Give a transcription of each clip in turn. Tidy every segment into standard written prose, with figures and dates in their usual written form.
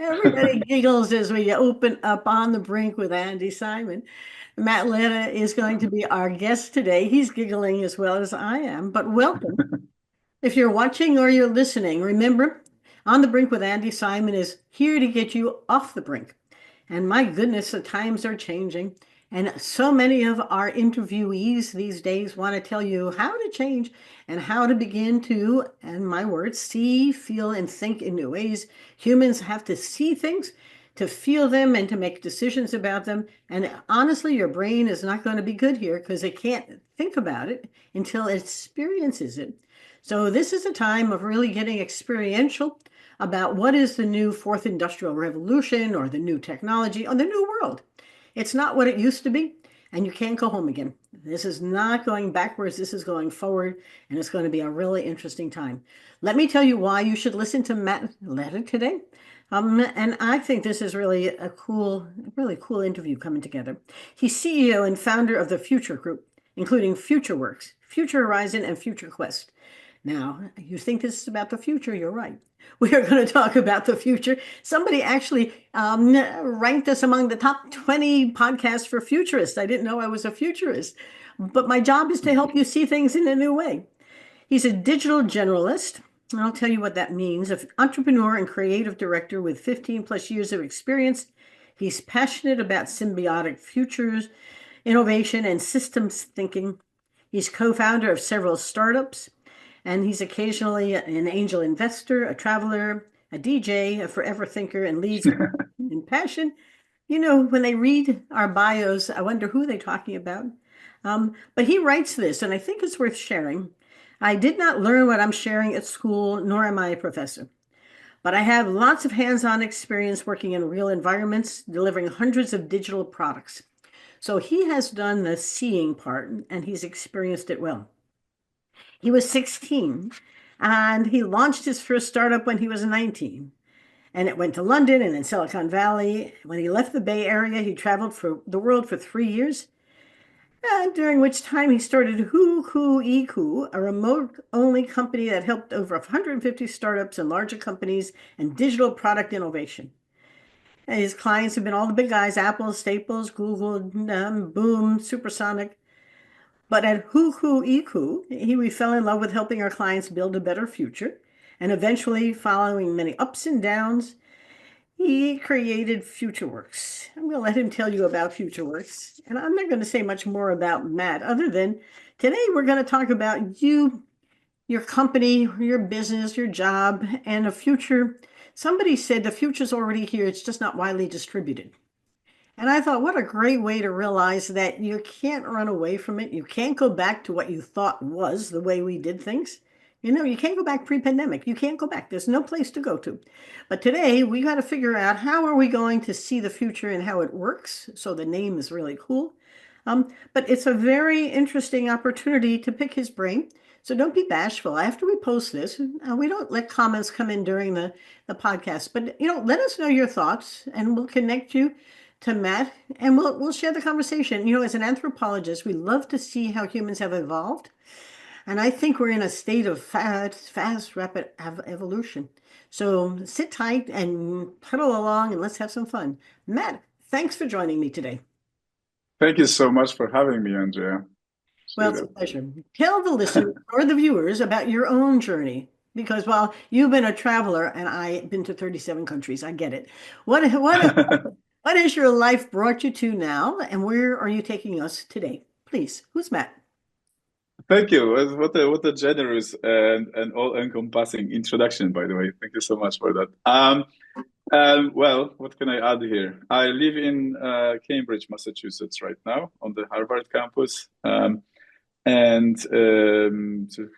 Everybody giggles as we open up On the Brink with Andi Simon. Matt Leta is going to be our guest today. He's giggling as well as I am, but welcome. If you're watching or you're listening, remember, On the Brink with Andi Simon is here to get you off the brink. And my goodness, the times are changing. And so many of our interviewees these days want to tell you how to change and how to begin to, and my words, see, feel, and think in new ways. Humans have to see things, to feel them, and to make decisions about them. And honestly, your brain is not going to be good here because it can't think about it until it experiences it. So this is a time of really getting experiential about what is the new fourth industrial revolution or the new technology or the new world. It's not what it used to be, and you can't go home again. This is not going backwards. This is going forward, and it's going to be a really interesting time. Let me tell you why you should listen to Matt Leta today. And I think this is really a really cool interview coming together. He's CEO and founder of the Future Group, including FutureWorks, Future Horizon, and Future Quest. Now, you think this is about the future, you're right. We are going to talk about the future. Somebody actually ranked us among the top 20 podcasts for futurists. I didn't know I was a futurist, but my job is to help you see things in a new way. He's a digital generalist, and I'll tell you what that means. An entrepreneur and creative director with 15 plus years of experience. He's passionate about symbiotic futures, innovation, and systems thinking. He's co-founder of several startups. And he's occasionally an angel investor, a traveler, a DJ, a forever thinker, and leads in passion. You know, when they read our bios, I wonder who they're talking about. But he writes this, and I think it's worth sharing. I did not learn what I'm sharing at school, nor am I a professor. But I have lots of hands-on experience working in real environments, delivering hundreds of digital products. So he has done the seeing part, and he's experienced it well. He was 16 and he launched his first startup when he was 19. And it went to London and then Silicon Valley. When he left the Bay Area, he traveled for the world for 3 years, during which time he started Who, a remote-only company that helped over 150 startups and larger companies and digital product innovation. And his clients have been all the big guys, Apple, Staples, Google, Boom, Supersonic. But at we fell in love with helping our clients build a better future. And eventually, following many ups and downs, he created FutureWorks. I'm going to let him tell you about FutureWorks. And I'm not going to say much more about Matt, other than today we're going to talk about you, your company, your business, your job, and a future. Somebody said the future's already here, it's just not widely distributed. And I thought, what a great way to realize that you can't run away from it. You can't go back to what you thought was the way we did things. You know, you can't go back pre-pandemic. You can't go back. There's no place to go to. But today we got to figure out how are we going to see the future and how it works. So the name is really cool. But it's a very interesting opportunity to pick his brain. So don't be bashful. After we post this, we don't let comments come in during the podcast, but let us know your thoughts and we'll connect you to Matt, and we'll share the conversation. You know, as an anthropologist, we love to see how humans have evolved, and I think we're in a state of fast, rapid evolution. So sit tight and pedal along, and let's have some fun. Matt, thanks for joining me today. Thank you so much for having me, Andrea. Well, Appreciate it's a it. pleasure. Tell the listeners or the viewers about your own journey, because while you've been a traveler and I've been to 37 countries, I get it. What has your life brought you to now, and where are you taking us today? Please, who's Matt? Thank you. What a generous and all-encompassing introduction, by the way. Thank you so much for that. Well, what can I add here? I live in Cambridge, Massachusetts right now on the Harvard campus, and to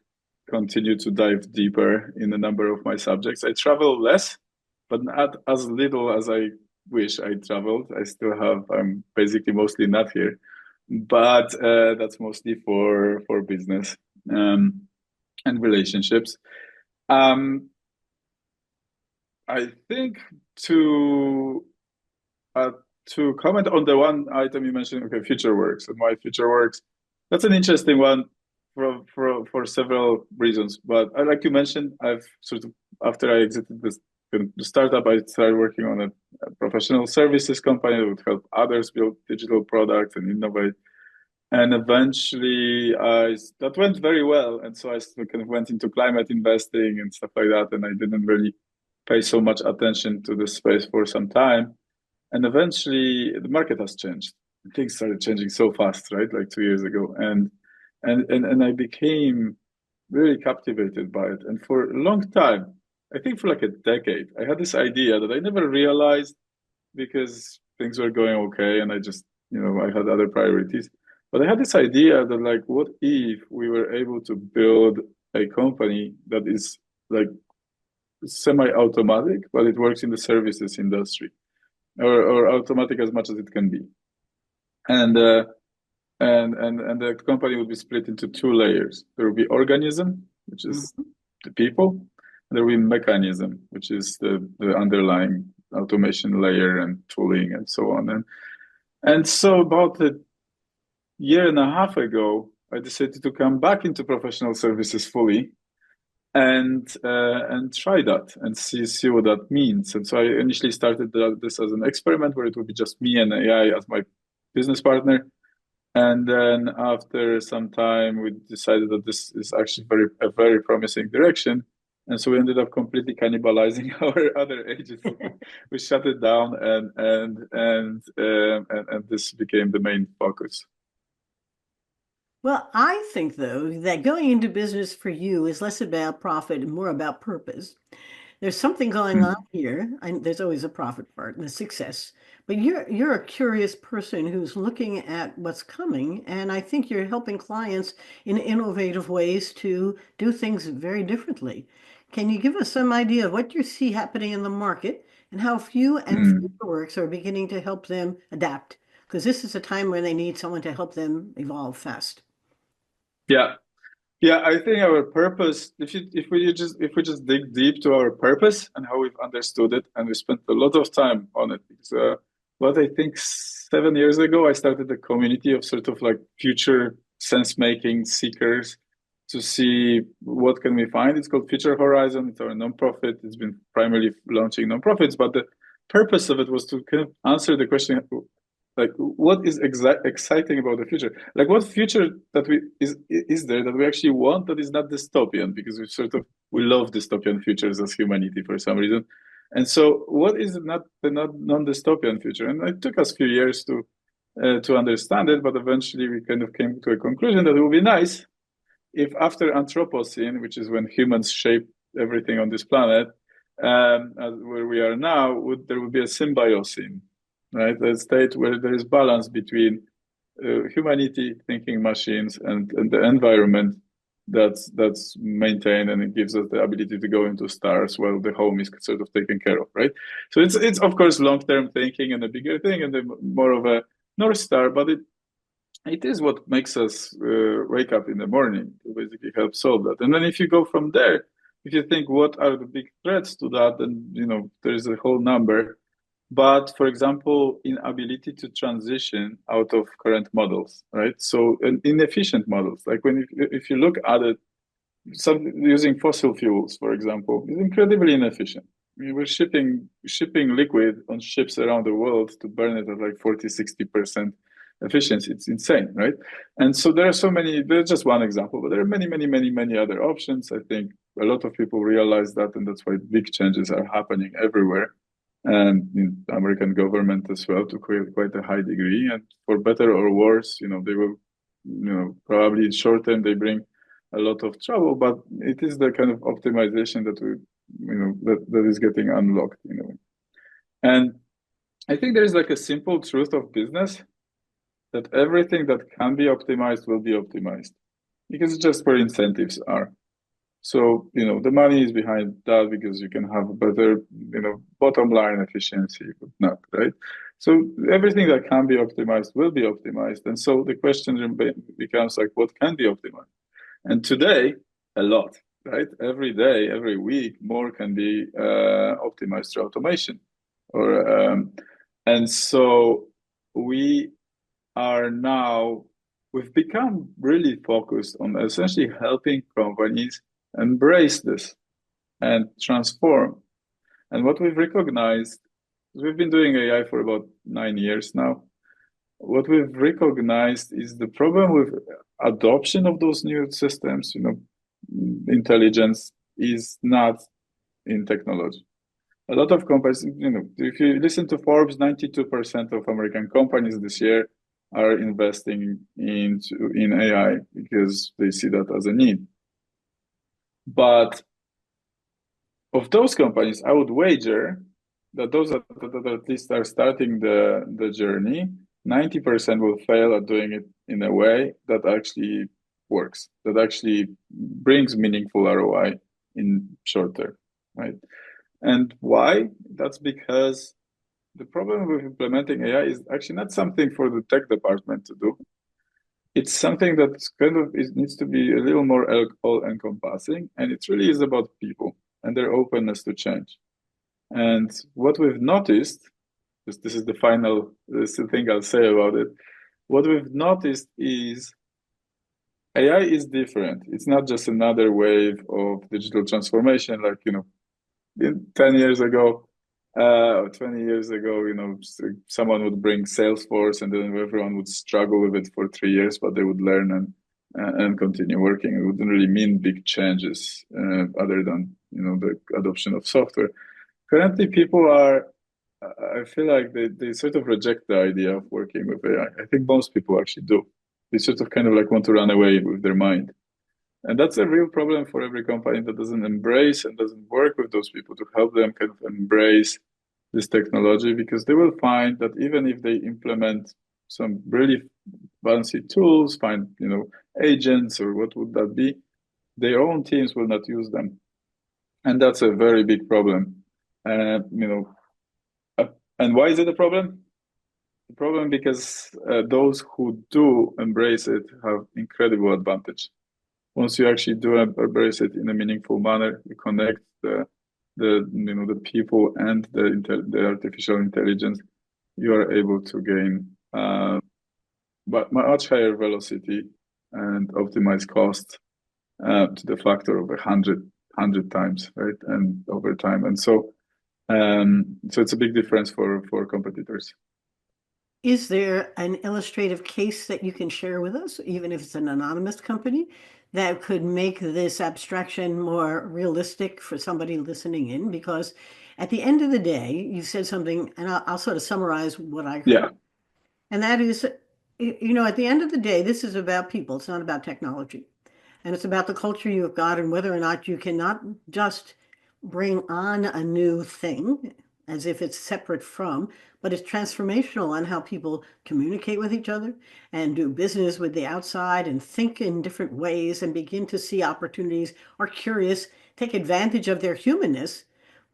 continue to dive deeper in a number of my subjects. I travel less, but not as little as I wish I traveled. I still have, I'm basically mostly not here, but that's mostly for business and relationships. Um, I think to uh, to comment on the one item you mentioned, okay, future works and why future works. That's an interesting one for several reasons. But like you mentioned, I've sort of after I exited this the startup, I started working on a professional services company that would help others build digital products and innovate. And eventually, that went very well. And so I kind of went into climate investing and stuff like that. And I didn't really pay so much attention to the space for some time. And eventually, the market has changed. Things started changing so fast, right? Like 2 years ago, and I became really captivated by it. And for a long time, I think for like a decade, I had this idea that I never realized because things were going okay, and I just, I had other priorities. But I had this idea that like, what if we were able to build a company that is like semi-automatic, but it works in the services industry, or automatic as much as it can be. And the company would be split into two layers. There will be organism, which is Mhm. the people, and there will be mechanism, which is the underlying automation layer and tooling and so on. And so about a year and a half ago, I decided to come back into professional services fully and try that and see what that means. And so I initially started this as an experiment where it would be just me and AI as my business partner. And then after some time, we decided that this is actually a very promising direction. And so we ended up completely cannibalizing our other agency. We shut it down, and this became the main focus. Well, I think though that going into business for you is less about profit and more about purpose. There's something going on Hmm. here, and there's always a profit part and a success. But you're a curious person who's looking at what's coming, and I think you're helping clients in innovative ways to do things very differently. Can you give us some idea of what you see happening in the market and how few and Mm. FutureWorks are beginning to help them adapt? Because this is a time when they need someone to help them evolve fast. Yeah. Yeah, I think our purpose, if we just dig deep to our purpose and how we've understood it, and we spent a lot of time on it. Because, what I think 7 years ago, I started a community of sort of like future sense-making seekers to see what can we find. It's called Future Horizon. It's our nonprofit. It's been primarily launching nonprofits, but the purpose of it was to kind of answer the question, like what is exciting about the future, like what future that we is there that we actually want that is not dystopian, because we love dystopian futures as humanity for some reason. And so what is not the not non-dystopian future? And it took us a few years to understand it, but eventually we kind of came to a conclusion that it would be nice if after Anthropocene, which is when humans shaped everything on this planet, where we are now, there would be a symbiocene, right? A state where there is balance between humanity, thinking machines, and the environment that's maintained, and it gives us the ability to go into stars while the home is sort of taken care of, right? So it's of course long-term thinking and a bigger thing and more of a North Star, but it is what makes us wake up in the morning to basically help solve that. And then if you go from there, if you think what are the big threats to that, then there's a whole number. But for example, inability to transition out of current models, right? So inefficient models, like if you look at it, some using fossil fuels, for example, is incredibly inefficient. I mean, we're shipping liquid on ships around the world to burn it at like 40-60% efficiency. It's insane, right? And so there are so many, there's just one example, but there are many, many, many, many other options. I think a lot of people realize that, and that's why big changes are happening everywhere, and in American government as well, to quite a high degree. And for better or worse, they will, probably in short term they bring a lot of trouble, but it is the kind of optimization that that is getting unlocked in a way. And I think there is like a simple truth of business that everything that can be optimized will be optimized, because it's just where incentives are. So, the money is behind that because you can have a better, bottom line efficiency, but not, right? So everything that can be optimized will be optimized. And so the question becomes like, what can be optimized? And today, a lot, right? Every day, every week, more can be optimized through automation. Or and so we are now we've become really focused on essentially helping companies embrace this and transform. And what we've recognized, we've been doing AI for about 9 years now. What we've recognized is the problem with adoption of those new systems, intelligence is not in technology. A lot of companies, if you listen to Forbes, 92% of American companies this year are investing in AI because they see that as a need. But of those companies, I would wager that those that at least are starting the journey, 90% will fail at doing it in a way that actually works, that actually brings meaningful ROI in short term, right? And why? That's because the problem with implementing AI is actually not something for the tech department to do. It's something that needs to be a little more all-encompassing, and it really is about people and their openness to change. And what we've noticed, this is the thing I'll say about it. What we've noticed is AI is different. It's not just another wave of digital transformation, like, 10 years ago, 20 years ago, someone would bring Salesforce and then everyone would struggle with it for 3 years, but they would learn and continue working. It wouldn't really mean big changes other than, the adoption of software. Currently, people I feel like they sort of reject the idea of working with AI. I think most people actually do. They sort of kind of like want to run away with their mind. And that's a real problem for every company that doesn't embrace and doesn't work with those people to help them kind of embrace this technology, because they will find that even if they implement some really fancy tools, find, agents or what would that be, their own teams will not use them. And that's a very big problem. And why is it a problem? The problem because those who do embrace it have incredible advantage. Once you actually do embrace it in a meaningful manner, you connect the people and the artificial intelligence, you are able to gain but much higher velocity and optimize cost to the factor of 100 times, right? And over time. And so it's a big difference for competitors. Is there an illustrative case that you can share with us, even if it's an anonymous company, that could make this abstraction more realistic for somebody listening in? Because at the end of the day, you said something, and I'll sort of summarize what I Yeah. heard. And that is, at the end of the day, this is about people. It's not about technology. And it's about the culture you've got and whether or not you cannot just bring on a new thing as if it's separate from, but it's transformational on how people communicate with each other and do business with the outside and think in different ways and begin to see opportunities, are curious, take advantage of their humanness,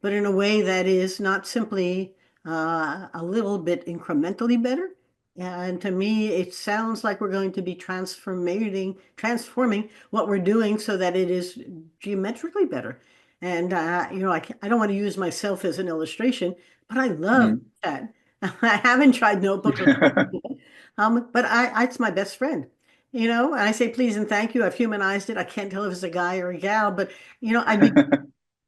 but in a way that is not simply a little bit incrementally better. And to me, it sounds like we're going to be transforming what we're doing so that it is geometrically better. And I don't want to use myself as an illustration, but I love Mhm. that. I haven't tried Notebook or but it's my best friend. And I say please and thank you. I've humanized it. I can't tell if it's a guy or a gal, but I be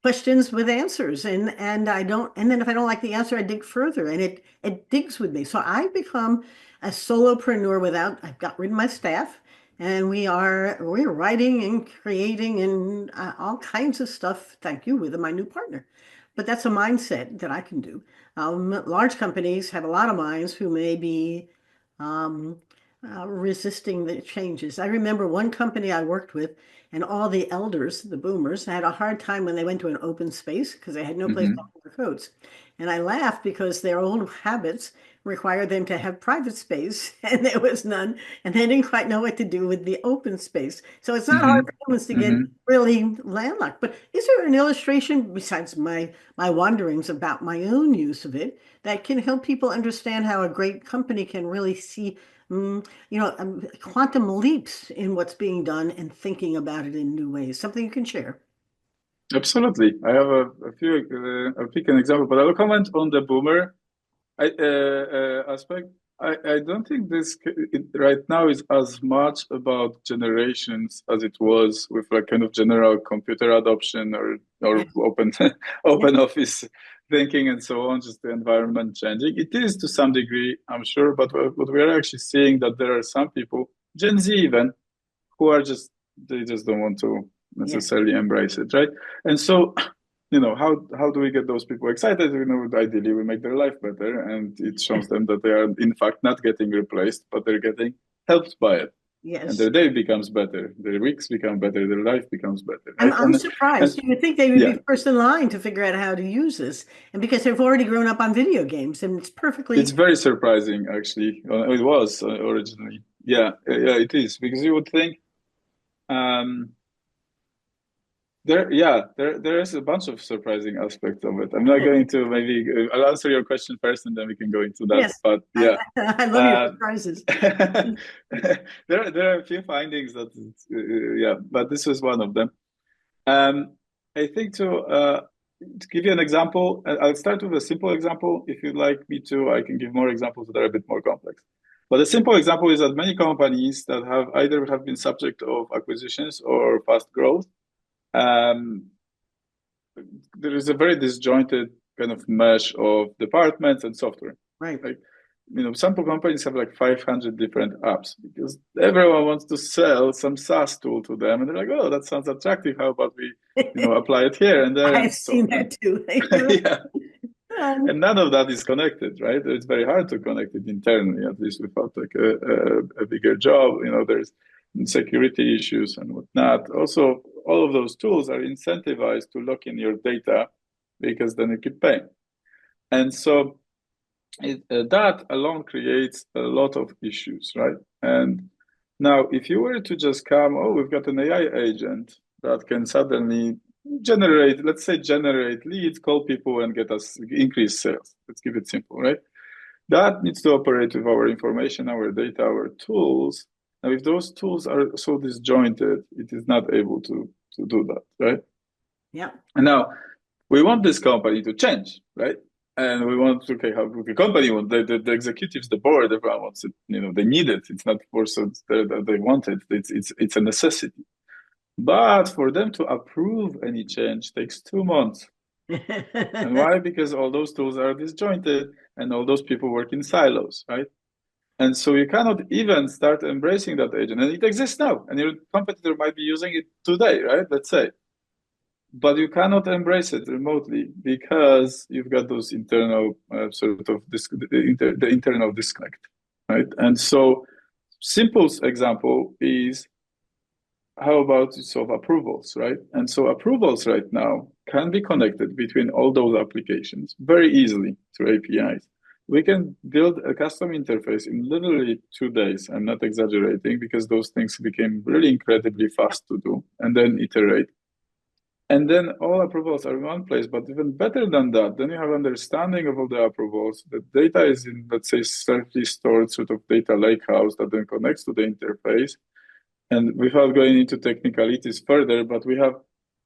questions with answers, and I don't, and then if I don't like the answer, I dig further, and it digs with me. So I've become a solopreneur without, I've got rid of my staff, and we're writing and creating and all kinds of stuff, thank you, with my new partner. But that's a mindset that I can do. Large companies have a lot of minds who may be um, resisting the changes. I remember one company I worked with, and all the elders, the boomers, had a hard time when they went to an open space because they had no place to Mhm. hang their coats. And I laughed because their old habits required them to have private space, and there was none, and they didn't quite know what to do with the open space. So it's not hard for Mhm. humans to get Mhm. really landlocked. But is there an illustration besides my wanderings about my own use of it that can help people understand how a great company can really see quantum leaps in what's being done and thinking about it in new ways? Something you can share. Absolutely. I have a few, I'll pick an example, but I'll comment on the boomer aspect. I don't think right now is as much about generations as it was with like kind of general computer adoption or Yeah, open yeah, open office thinking and so on, just the environment changing. It is to some degree, I'm sure, but what we are actually seeing that there are some people, Gen Z even, who are just they just don't want to Yeah. necessarily embrace it, right? And so, how do we get those people excited? Ideally we make their life better, and it shows them that they are in fact not getting replaced, but they're getting helped by it. And Yes. their day becomes better, their weeks become better, their life becomes better, I'm, right? I'm And surprised. You would think they would yeah, be first in line to figure out how to use this. And because they've already grown up on video games and it's it's perfectly, very surprising actually. It was originally. Yeah, it is because you would think um there is a bunch of surprising aspects of it. I'm not going to maybe I'll answer your question first and then we can go into that. yes, But I, yeah, I love your uh, surprises. there are a few findings that yeah, but this was one of them. Um, I think to give you an example, I'll start with a simple example. If you'd like me to, I can give more examples that are a bit more complex. But a simple example is that many companies that have either have been subject of acquisitions or fast growth, um, there is a very disjointed kind of mesh of departments and software. Right. Like, some companies have like 500 different apps because everyone wants to sell some SaaS tool to them, and they're like, "Oh, that sounds attractive. How about we, apply it here and there I've and so seen on." that too. Yeah, Um, and none of that is connected, right? It's very hard to connect it internally, at least without like a bigger job. There's security issues and whatnot. Also, all of those tools are incentivized to lock in your data because then you keep paying. And so that alone creates a lot of issues, right? And now, if you were to just come, oh, we've got an AI agent that can suddenly let's say, generate leads, call people, and get us increase sales. Let's keep it simple, right? That needs to operate with our information, our data, our tools. Now, if those tools are so disjointed, it is not able to do that, right? yeah. And now we want this company to change, right? And we want, okay, how the company want the executives, the board, everyone wants it. They need it. It's not for so that they want it. It's a necessity. But for them to approve any change takes 2 months. And why? Because all those tools are disjointed and all those people work in silos, right? And so you cannot even start embracing that agent. And it exists now. And your competitor might be using it today, right? Let's say. But you cannot embrace it remotely because you've got those internal sort of the internal disconnect, right? And so, simple example is how about solve approvals, right? And so approvals right now can be connected between all those applications very easily through APIs. We can build a custom interface in literally 2 days. I'm not exaggerating because those things became really incredibly fast to do and then iterate. And then all approvals are in one place. But even better than that, then you have understanding of all the approvals. The data is in, let's say, safely stored sort of data lakehouse that then connects to the interface. And without going into technicalities further, but we have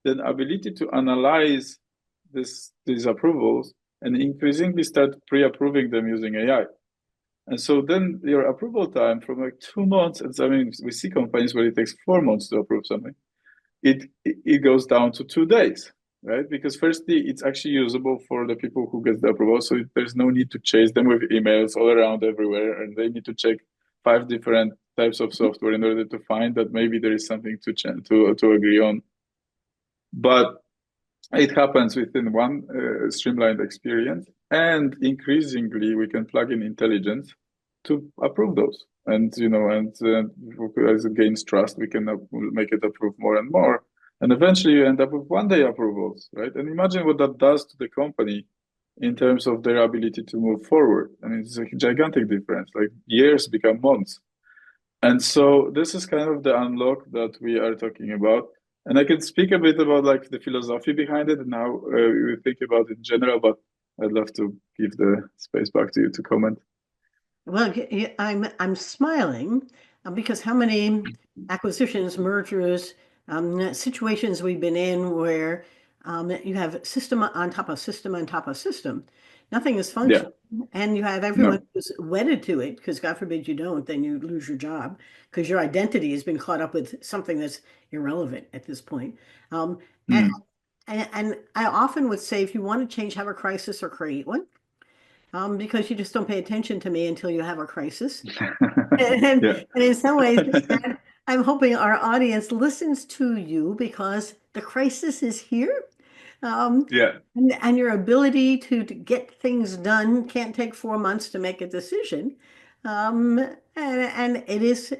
the ability to analyze these approvals and increasingly start pre-approving them using AI. And so then your approval time from like 2 months, and I mean, we see companies where it takes 4 months to approve something. It goes down to 2 days, right? Because firstly, it's actually usable for the people who get the approval, so there's no need to chase them with emails all around everywhere, and they need to check 5 different types of software in order to find that maybe there is something to agree on. But it happens within one streamlined experience, and increasingly we can plug in intelligence to approve those. And as it gains trust, we can make it approve more and more. And eventually you end up with 1 day approvals, right? And imagine what that does to the company in terms of their ability to move forward. I mean, it's a gigantic difference. Like years become months. And so this is kind of the unlock that we are talking about. And I can speak a bit about like the philosophy behind it and how we think about it in general, but I'd love to give the space back to you to comment. Well, I'm smiling because how many acquisitions, mergers, situations we've been in where you have system on top of system on top of system. Nothing is Yeah, functional, and you have everyone no. who's wedded to it. Because God forbid you don't, then you lose your job because your identity has been caught up with something that's irrelevant at this point. Um, and Mm. and I often would say, if you want to change, have a crisis or create one, because you just don't pay attention to me until you have a crisis. And, Yeah. and in some ways, I'm hoping our audience listens to you because the crisis is here. Um, Yeah. and your ability to get things done can't take 4 months to make a decision. And it is,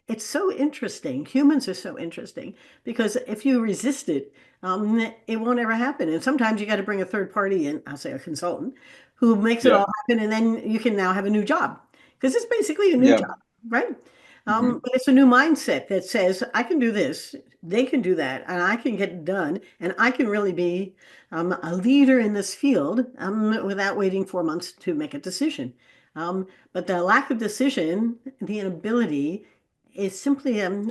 it's so interesting. Humans are so interesting because if you resist it, it won't ever happen. And sometimes you got to bring a third party in, I'll say a consultant, who makes it Yeah. all happen, and then you can now have a new job because it's basically a new Yeah. job, right? Hmm. But it's a new mindset that says I can do this, they can do that, and I can get it done, and I can really be a leader in this field without waiting 4 months to make a decision. But the lack of decision, the inability is simply a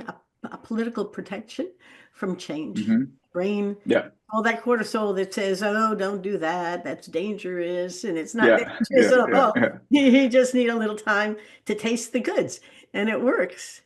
political protection from change. Hmm. Brain, Yeah. all that cortisol that says, "Oh, don't do that. That's dangerous," and it's not Yeah. dangerous Yeah. at Yeah. all. Yeah. You just need a little time to taste the goods, and it works.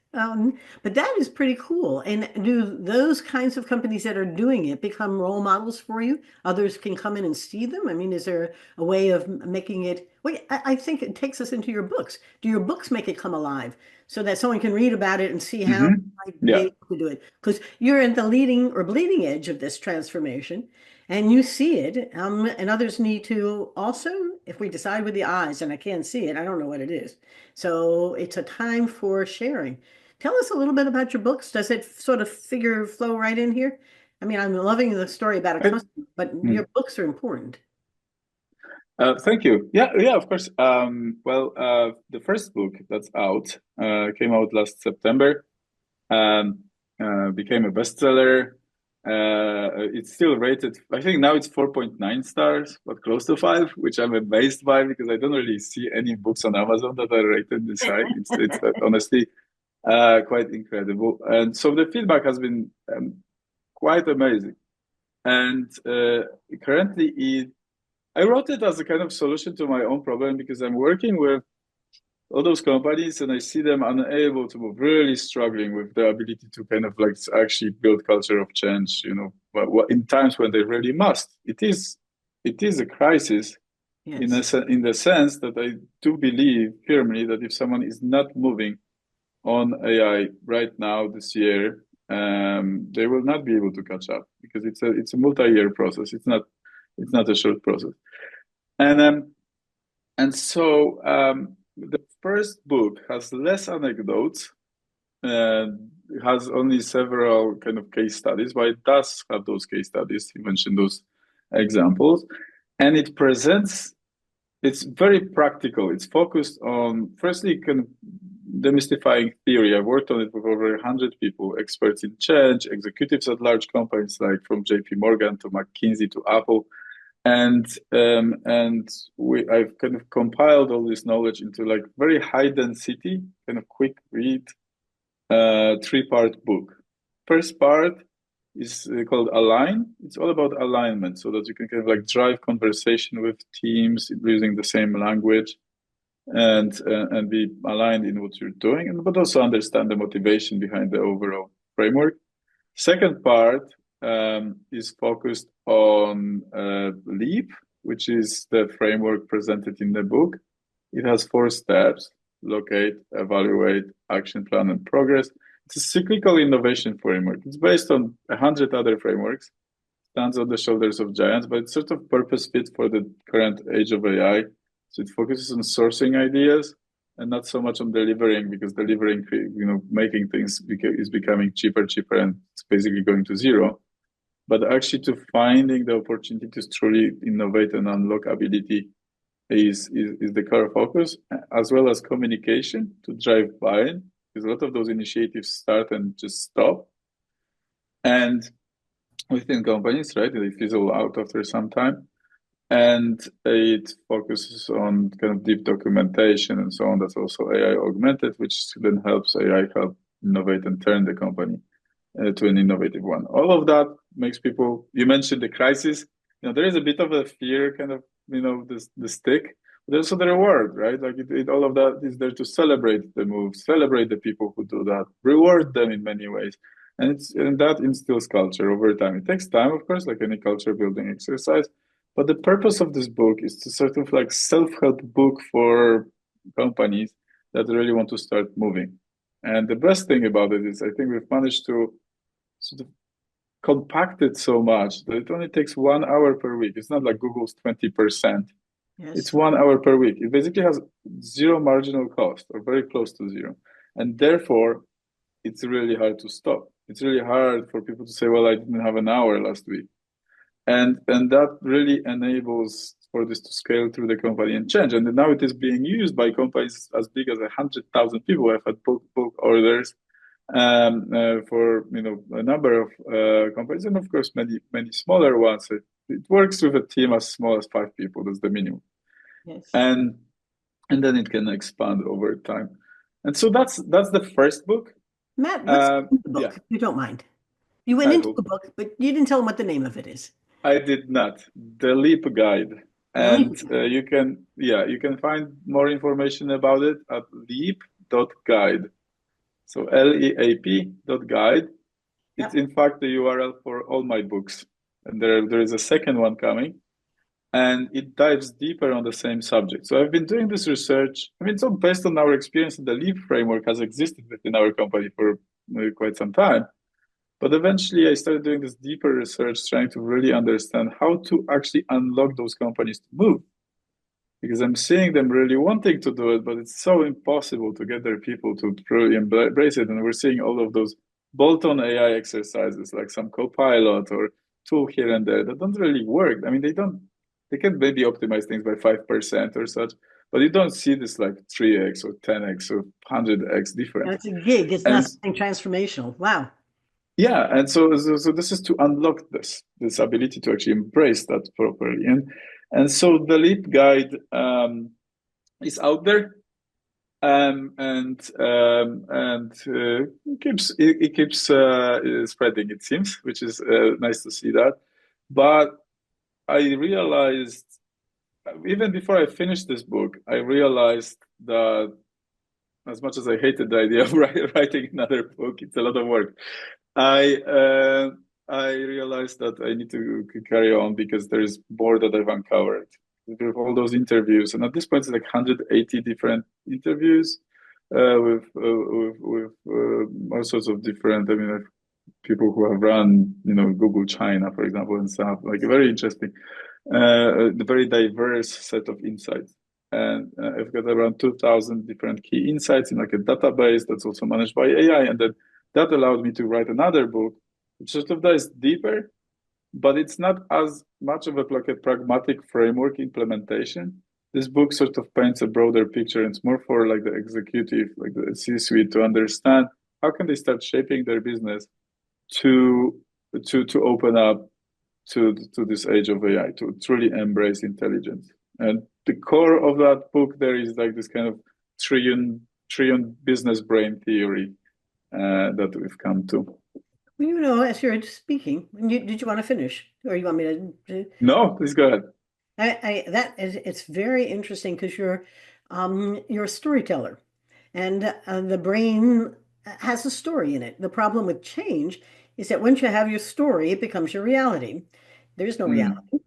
But that is pretty cool. And do those kinds of companies that are doing it become role models for you? Others can come in and see them. I mean, is there a way of making it? Well, I think it takes us into your books. Do your books make it come alive so that someone can read about it and see how Hmm. I might be Yeah. able to do it? Because you're at the leading or bleeding edge of this transformation, and you see it. And others need to also, if we decide with the eyes, and I can't see it, I don't know what it is. So it's a time for sharing. Tell us a little bit about your books. Does it sort of figure flow right in here? I mean, I'm loving the story about a I, customer, but mm. your books are important. Thank you. Yeah, yeah, of course. The first book that's out came out last September. Um, Became a bestseller. It's still rated. I think now it's 4.9 stars, but close to five, which I'm amazed by because I don't really see any books on Amazon that are rated this high. It's honestly quite incredible. And so the feedback has been quite amazing. And currently, I wrote it as a kind of solution to my own problem because I'm working with all those companies and I see them unable to move, really struggling with the ability to kind of like actually build culture of change, in times when they really must. It is a crisis Yes. in the sense that I do believe firmly that if someone is not moving on AI right now this year, they will not be able to catch up because it's a multi-year process. It's not a short process. And the first book has less anecdotes, uh, has only several kind of case studies, but it does have those case studies. You mentioned those examples, and it's very practical. It's focused on, firstly, kind of demystifying theory. I've worked on it with over 100 people, experts in change, executives at large companies like from JP Morgan to McKinsey to Apple. And I've kind of compiled all this knowledge into like very high density, kind of quick read, three-part book. First part is called Align. It's all about alignment so that you can kind of like drive conversation with teams using the same language and be aligned in what you're doing, but also understand the motivation behind the overall framework. Second part is focused on LEAP, which is the framework presented in the book. It has 4 steps: locate, evaluate, action plan, and progress. It's a cyclical innovation framework. It's based on 100 other frameworks, stands on the shoulders of giants, but it's sort of purpose fit for the current age of AI. So it focuses on sourcing ideas and not so much on delivering, because delivering, making things is becoming cheaper, and it's basically going to zero. But actually, to finding the opportunity to truly innovate and unlock ability is the core focus, as well as communication to drive buy-in, because a lot of those initiatives start and just stop. And within companies, right, they fizzle out after some time. And it focuses on kind of deep documentation and so on. That's also AI augmented, which then helps AI help innovate and turn the company to an innovative one. All of that makes people. You mentioned the crisis. There is a bit of a fear, kind of, the stick. But also the reward, right? Like all of that is there to celebrate the move, celebrate the people who do that, reward them in many ways. And that instills culture over time. It takes time, of course, like any culture building exercise. But the purpose of this book is to sort of like self-help book for companies that really want to start moving. And the best thing about it is I think we've managed to sort of compact it so much that it only takes 1 hour per week. It's not like Google's 20%. It's Yes. 1 hour per week. It basically has zero marginal cost or very close to zero. And therefore, it's really hard to stop. It's really hard for people to say, well, I didn't have an hour last week. And that really enables for this to scale through the company and change. And now it is being used by companies as big as 100,000 people have had bulk orders for a number of companies, and of course many smaller ones. It works with a team as small as 5 people. That's the minimum, Yes. and then it can expand over time. And so that's the first book. Matt, what's in the Yeah, book, if you don't mind? You went I into will. the book, but you didn't tell them what the name of it is. I did not. The Leap Guide. The Leap And you can find more information about it at leap.guide. So leap.guide. It's Yep. in fact the URL for all my books. And there is a second one coming, and it dives deeper on the same subject. So I've been doing this research. I mean, it's all based on our experience. The Leap framework has existed within our company for quite some time. But eventually, I started doing this deeper research, trying to really understand how to actually unlock those companies to move. Because I'm seeing them really wanting to do it, but it's so impossible to get their people to really embrace it. And we're seeing all of those bolt-on AI exercises, like some copilot or tool here and there, that don't really work. I mean, they can maybe optimize things by 5% or such, but you don't see this like 3x or 10x or 100x And difference. it's a gig. It's not And something transformational. Wow. yeah, and so this is to unlock this ability to actually embrace that properly, and so the leap guide is out there, and it keeps spreading. It seems, which is nice to see that. But I realized even before I finished this book, I realized that as much as I hated the idea of writing another book, it's a lot of work. I uh, I realized that I need to carry on because there is more that I've uncovered with all those interviews, and at this point, it's like 180 different interviews with all sorts of different. I mean, like people who have run, Google China, for example, and stuff. Like very interesting, a very diverse set of insights. And I've got around 2,000 different key insights in like a database that's also managed by AI, and then that allowed me to write another book, which sort of dives deeper, but it's not as much of like a pragmatic framework implementation. This book sort of paints a broader picture, and it's more for like the executive, like the C-suite, to understand how can they start shaping their business to to open up to this age of AI, to truly embrace intelligence. And the core of that book there is like this kind of trillion business brain theory that we've come to. Well, as you're speaking, did you want to finish, or you want me to? No, please go ahead. It's very interesting because you're a storyteller, and the brain has a story in it. The problem with change is that once you have your story, it becomes your reality. There's no Mm. reality.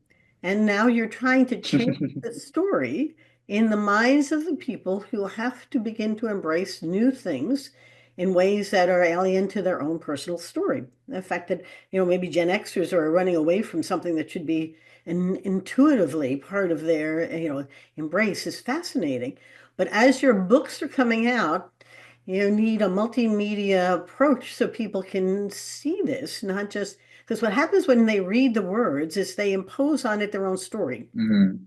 And now you're trying to change the story in the minds of the people who have to begin to embrace new things in ways that are alien to their own personal story. The fact that, maybe Gen Xers are running away from something that should be intuitively part of their, embrace is fascinating. But as your books are coming out, you need a multimedia approach so people can see this, not just because what happens when they read the words is they impose on it their own story. Mm.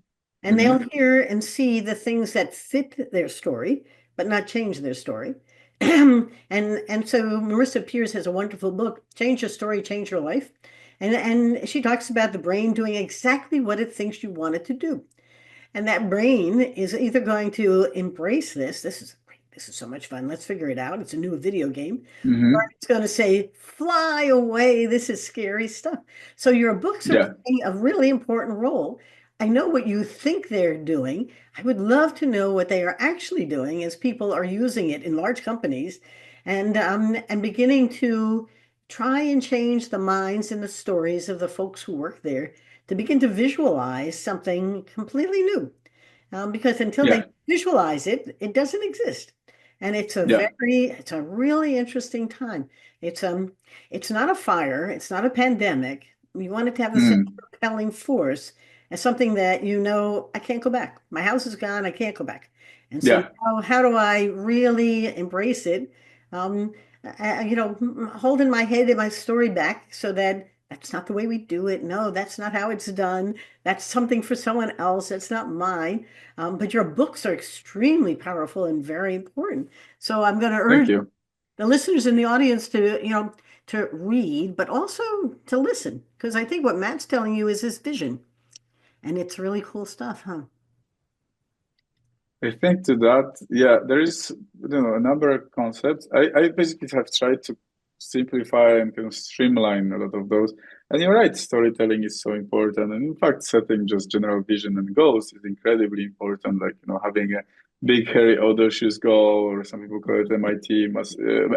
And they'll Hmm. hear and see the things that fit their story, but not change their story. And so Marissa Peers has a wonderful book, Change Your Story, Change Your Life. And she talks about the brain doing exactly what it thinks you want it to do. And that brain is either going to embrace this. This is so much fun. Let's figure it out. It's a new video game. Or Hmm. it's going to say, fly away. This is scary stuff. So your books are Yeah. playing a really important role. I know what you think they're doing. I would love to know what they are actually doing as people are using it in large companies and beginning to try and change the minds and the stories of the folks who work there to begin to visualize something completely new. Because until they Yeah. visualize it, it doesn't exist. And Yeah. it's a really interesting time. It's it's not a fire, it's not a pandemic. We want it to have the same Mm. propelling force as something that you know, I can't go back. My house is gone, I can't go back. And so Yeah. now, how do I really embrace it? Um, holding my head and my story back so that that's not the way we do it. No, that's not how it's done. That's something for someone else. That's not mine. But your books are extremely powerful and very important. So I'm going to Thank urge you. the listeners in the audience to, to read, but also to listen, because I think what Matt's telling you is his vision, and it's really cool stuff, huh? I think to that, yeah, there is, a number of concepts. I basically have tried to simplify and kind of streamline a lot of those. And you're right, storytelling is so important. And in fact, setting just general vision and goals is incredibly important. Like, having a big, hairy, audacious goal, or some people call it MIT,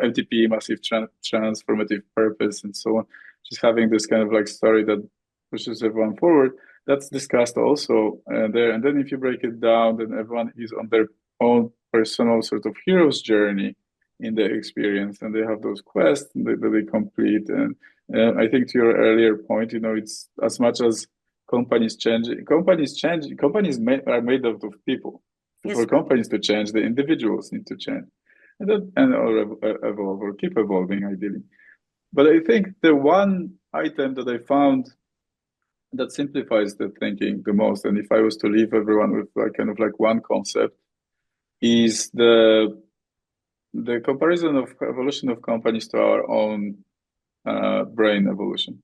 MTP, massive transformative purpose, and so on. Just having this kind of like story that pushes everyone forward, that's discussed also there. And then if you break it down, then everyone is on their own personal sort of hero's journey in the experience, and they have those quests that they complete. And I think to your earlier point, it's as much as are made out of people. So Yes, for sir. companies to change, the individuals need to change, and or evolve or keep evolving, ideally. But I think the one item that I found that simplifies the thinking the most. And if I was to leave everyone with like kind of like one concept, is the comparison of evolution of companies to our own brain evolution.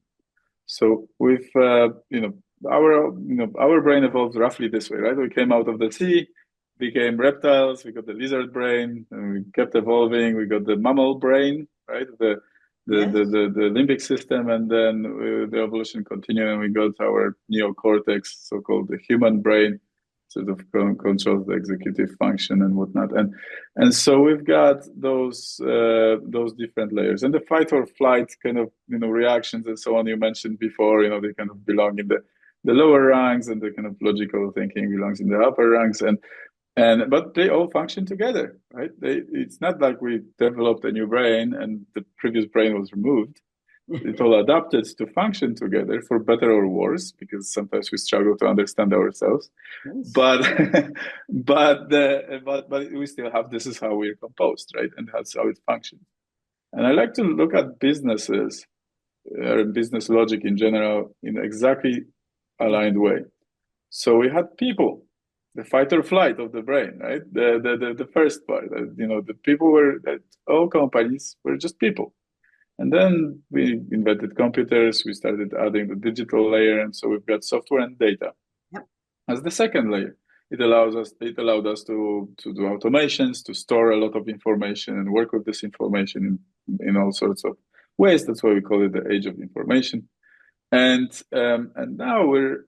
So with our brain evolved roughly this way, right? We came out of the sea, became reptiles, we got the lizard brain, and we kept evolving. We got the mammal brain, right? Yes. The limbic system, and then the evolution continued, and we got our neocortex, so-called the human brain, sort of controls the executive function and whatnot. And so we've got those different layers, and the fight or flight kind of reactions and so on you mentioned before. They kind of belong in the lower ranks, and the kind of logical thinking belongs in the upper ranks, and but they all function together, right? It's not like we developed a new brain and the previous brain was removed. It all adapted to function together, for better or worse, because sometimes we struggle to understand ourselves. Yes. But but we still have, this is how we're composed, right? And that's how it functions. And I like to look at businesses or business logic in general in exactly Yeah. aligned way. So we had people, the fight or flight of the brain, right? The first part, the people were that all companies were just people. And then we invented computers, we started adding the digital layer, and so we've got software and data Yep. as the second layer. It allowed us to do automations, to store a lot of information and work with this information in all sorts of ways. That's why we call it the age of information. And now we're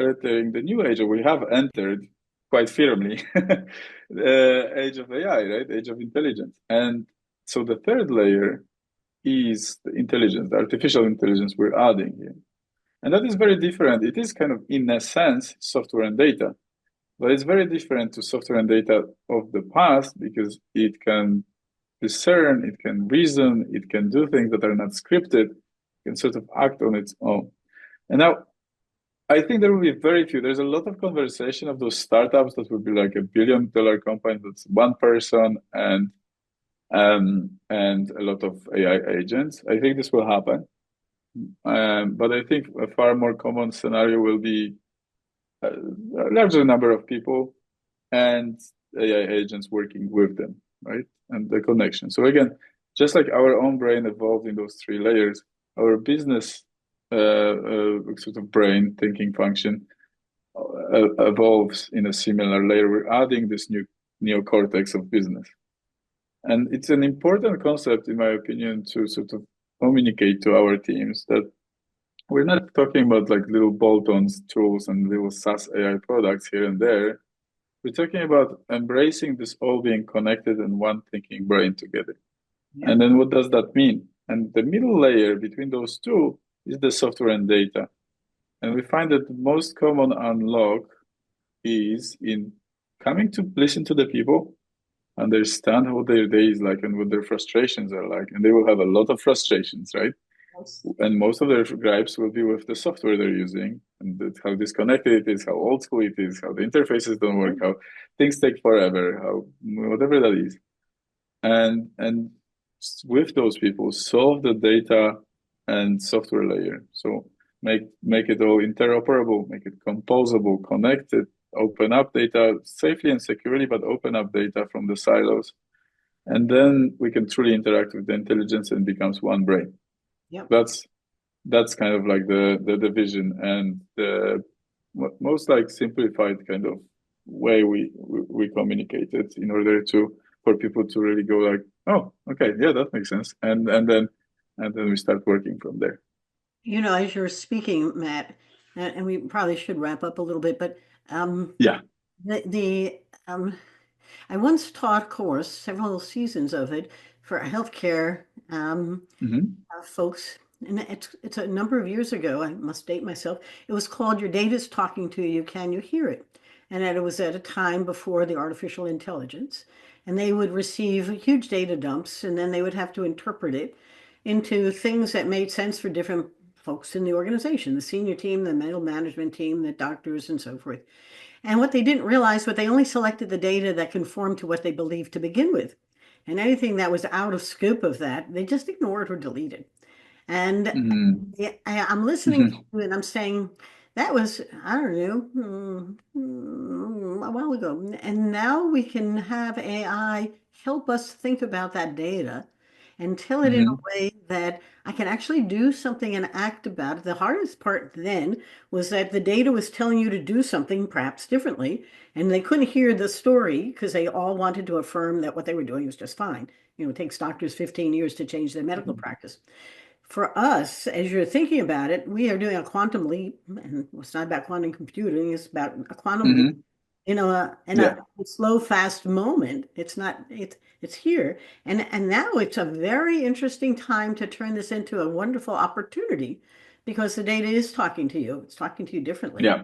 entering the new age, or we have entered quite firmly the age of AI, right? Age of intelligence. And so the third layer is the intelligence, the artificial intelligence we're adding here. And that is very different. It is kind of, in a sense, software and data, but it's very different to software and data of the past, because it can discern, it can reason, it can do things that are not scripted, it can sort of act on its own. And now I think there will be very few. There's a lot of conversation of those startups that will be like $1 billion company that's one person and a lot of AI agents. I think this will happen. But I think a far more common scenario will be a larger number of people and AI agents working with them, right? And the connection. So again, just like our own brain evolved in those three layers, our business sort of brain thinking function evolves in a similar layer. We're adding this new neocortex of business. And it's an important concept, in my opinion, to sort of communicate to our teams that we're not talking about like little bolt-ons tools and little SaaS AI products here and there. We're talking about embracing this all being connected in one thinking brain together. Yeah. And then what does that mean? And the middle layer between those two is the software and data. And we find that the most common unlock is in coming to listen to the people, understand how their day is like and what their frustrations are like. And they will have a lot of frustrations, right? Yes. And most of their gripes will be with the software they're using and how disconnected it is, how old school it is, how the interfaces don't work, how things take forever, how whatever that is. And with those people, solve the data and software layer. So make it all interoperable, make it composable, connected, open up data safely and securely, but open up data from the silos. And then we can truly interact with the intelligence and becomes one brain. Yep. That's kind of like the vision and the most like simplified kind of way we communicate it in order to for people to really go like, oh, okay, yeah, that makes sense, and then we start working from there. As you're speaking, Matt, and we probably should wrap up a little bit, but um, Yeah. the I once taught a course, several seasons of it, for healthcare Hmm. folks, and it's a number of years ago. I must date myself. It was called "Your Data's Talking to You. Can you hear it?" And it was at a time before the artificial intelligence, and they would receive huge data dumps, and then they would have to interpret it into things that made sense for different folks in the organization, the senior team, the middle management team, the doctors, and so forth. And what they didn't realize was they only selected the data that conformed to what they believed to begin with. And anything that was out of scope of that, they just ignored or deleted. And Hmm. I'm listening to Hmm. you and I'm saying, that was, I don't know, a while ago. And now we can have AI help us think about that data and tell it in a Hmm. way that I can actually do something and act about it. The hardest part then was that the data was telling you to do something perhaps differently, and they couldn't hear the story because they all wanted to affirm that what they were doing was just fine. It takes doctors 15 years to change their medical practice. For us, as you're thinking about it, we are doing a quantum leap, and it's not about quantum computing, it's about a quantum leap Hmm. in Yeah. a slow, fast moment. It's not, it's here. And now it's a very interesting time to turn this into a wonderful opportunity because the data is talking to you. It's talking to you differently. Yeah.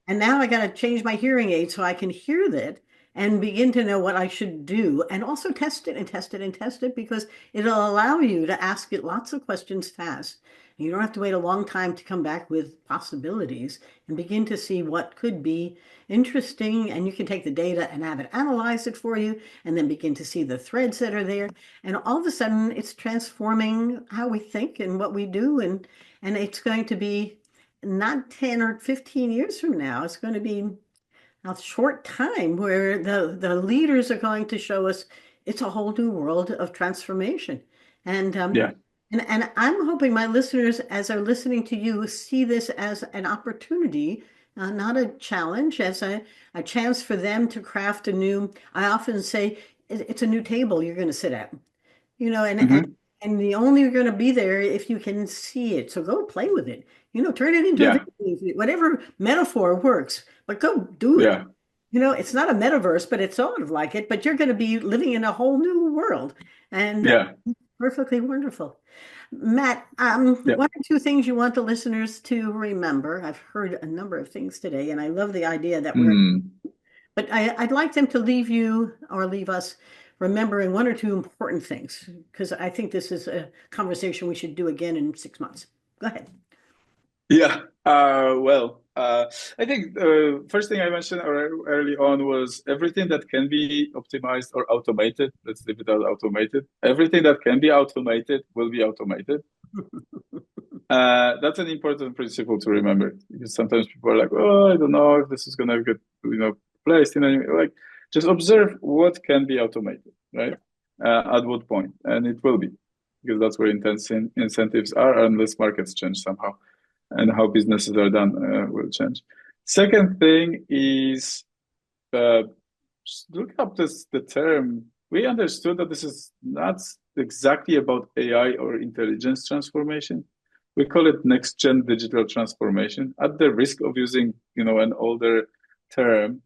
And now I got to change my hearing aid so I can hear that and begin to know what I should do and also test it and test it and test it because it'll allow you to ask it lots of questions fast. You don't have to wait a long time to come back with possibilities and begin to see what could be interesting. And you can take the data and have it analyze it for you and then begin to see the threads that are there. And all of a sudden, it's transforming how we think and what we do. And it's going to be not 10 or 15 years from now. It's going to be a short time where the leaders are going to show us it's a whole new world of transformation. And Yeah. and I'm hoping my listeners, as they're listening to you, see this as an opportunity, not a challenge, as a chance for them to craft a new, I often say it's a new table you're going to sit at, Hmm. and the only you're going to be there if you can see it. So go play with it. Turn it into a Yeah. video, whatever metaphor works, but go do it. Yeah. It's not a metaverse, but it's sort of like it, but you're going to be living in a whole new world and Yeah. perfectly wonderful. Matt, Yeah. one or two things you want the listeners to remember. I've heard a number of things today, and I love the idea that Mm. but I'd like them to leave you or leave us remembering one or two important things, because I think this is a conversation we should do again in 6 months. Go ahead. Yeah. I think first thing I mentioned early on was everything that can be optimized or automated. Let's leave it as automated. Everything that can be automated will be automated. That's an important principle to remember because sometimes people are like, "Oh, I don't know if this is gonna get placed in any like." Just observe what can be automated, right? Yeah. At what point, and it will be because that's where intense incentives are, unless markets change somehow and how businesses are done will change. Second thing is uh, just look up the term. We understood that this is not exactly about AI or intelligence transformation. We call it next gen digital transformation at the risk of using, an older term,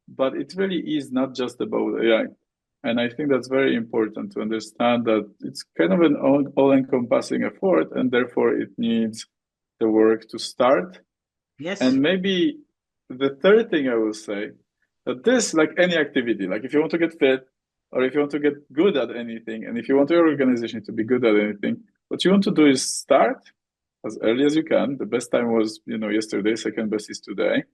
but it really is not just about AI. And I think that's very important to understand that it's kind of an all-encompassing effort, and therefore it needs the work to start. Yes. And maybe the third thing I will say that this, like any activity, like if you want to get fit or if you want to get good at anything, and if you want your organization to be good at anything, what you want to do is start as early as you can. The best time was, yesterday, second best is today.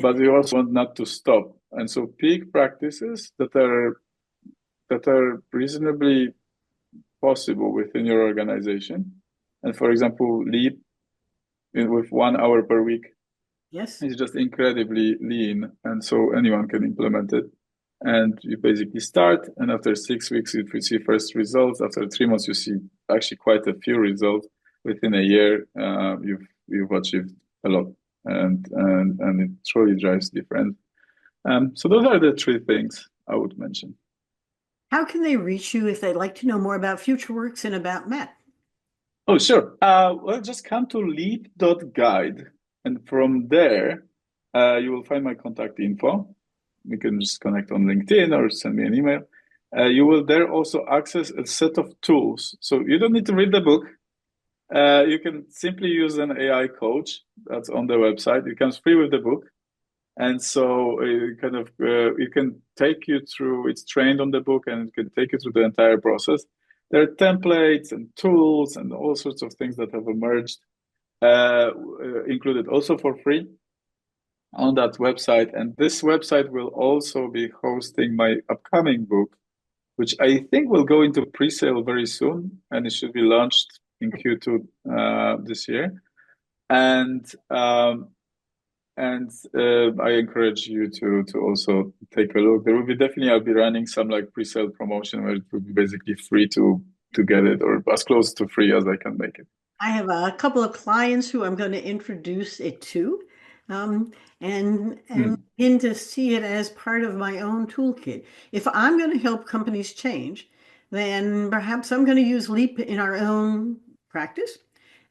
But you also want not to stop. And so peak practices that are reasonably possible within your organization. And for example, lead with 1 hour per week Yes. is just incredibly lean. And so anyone can implement it. And you basically start, and after 6 weeks, if you see first results, after 3 months, you see actually quite a few results. Within a year, you've achieved a lot, and it truly drives difference. So those are the three things I would mention. How can they reach you if they'd like to know more about FutureWorks and about Matt? Oh, sure. Well, just come to leap.guide, and from there, you will find my contact info. You can just connect on LinkedIn or send me an email. You will there also access a set of tools. So you don't need to read the book. You can simply use an AI coach that's on the website. It comes free with the book. And so it can take you through, it's trained on the book and it can take you through the entire process. There are templates and tools and all sorts of things that have emerged, included also for free on that website. And this website will also be hosting my upcoming book, which I think will go into pre-sale very soon, and it should be launched in Q2 this year. And I encourage you to also take a look. There will be definitely, I'll be running some like pre-sale promotion where it will be basically free to get it, or as close to free as I can make it. I have a couple of clients who I'm going to introduce it to, um, and Hmm. begin to see it as part of my own toolkit. If I'm going to help companies change, then perhaps I'm going to use Leap in our own practice,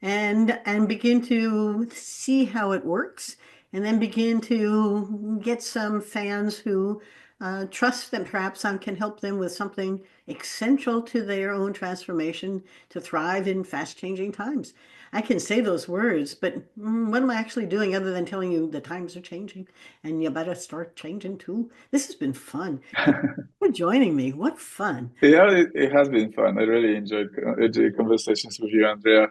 and begin to see how it works, and then begin to get some fans who trust that perhaps I can help them with something essential to their own transformation to thrive in fast-changing times. I can say those words, but what am I actually doing other than telling you the times are changing and you better start changing too? This has been fun. Thank you for joining me. What fun. Yeah, it has been fun. I really enjoyed conversations with you, Andrea.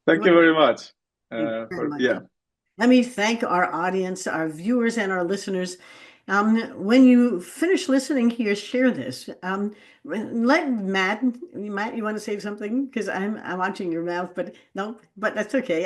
Thank Well, you very much. thank you very For much. yeah, Let me thank our audience, our viewers, and our listeners. When you finish listening here, share this. Let Matt, you want to say something? Because I'm watching your mouth, but no, but that's okay.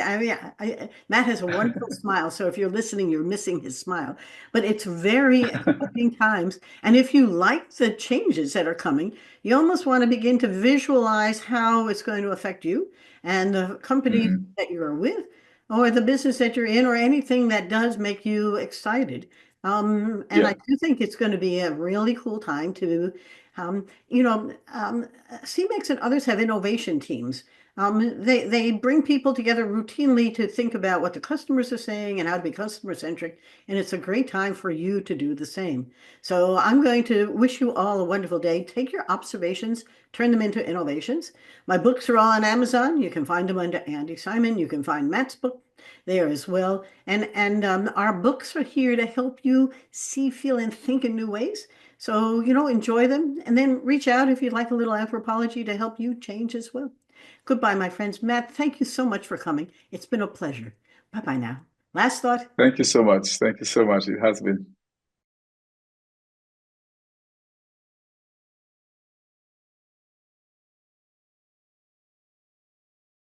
Matt has a wonderful smile, so if you're listening, you're missing his smile. But it's very exciting times, and if you like the changes that are coming, you almost want to begin to visualize how it's going to affect you and the companies Mhm. that you are with or the business that you're in, or anything that does make you excited. And I Yeah, do think it's going to be a really cool time to, um, you know, um, CMEX and others have innovation teams. They bring people together routinely to think about what the customers are saying and how to be customer centric. And it's a great time for you to do the same. So I'm going to wish you all a wonderful day. Take your observations, turn them into innovations. My books are all on Amazon. You can find them under Andi Simon. You can find Matt's book there as well. And our books are here to help you see, feel, and think in new ways. So, enjoy them and then reach out if you'd like a little anthropology to help you change as well. Goodbye, my friends. Matt, thank you so much for coming. It's been a pleasure. Bye bye now. Last thought. thank you so much. Thank you so much. It has been.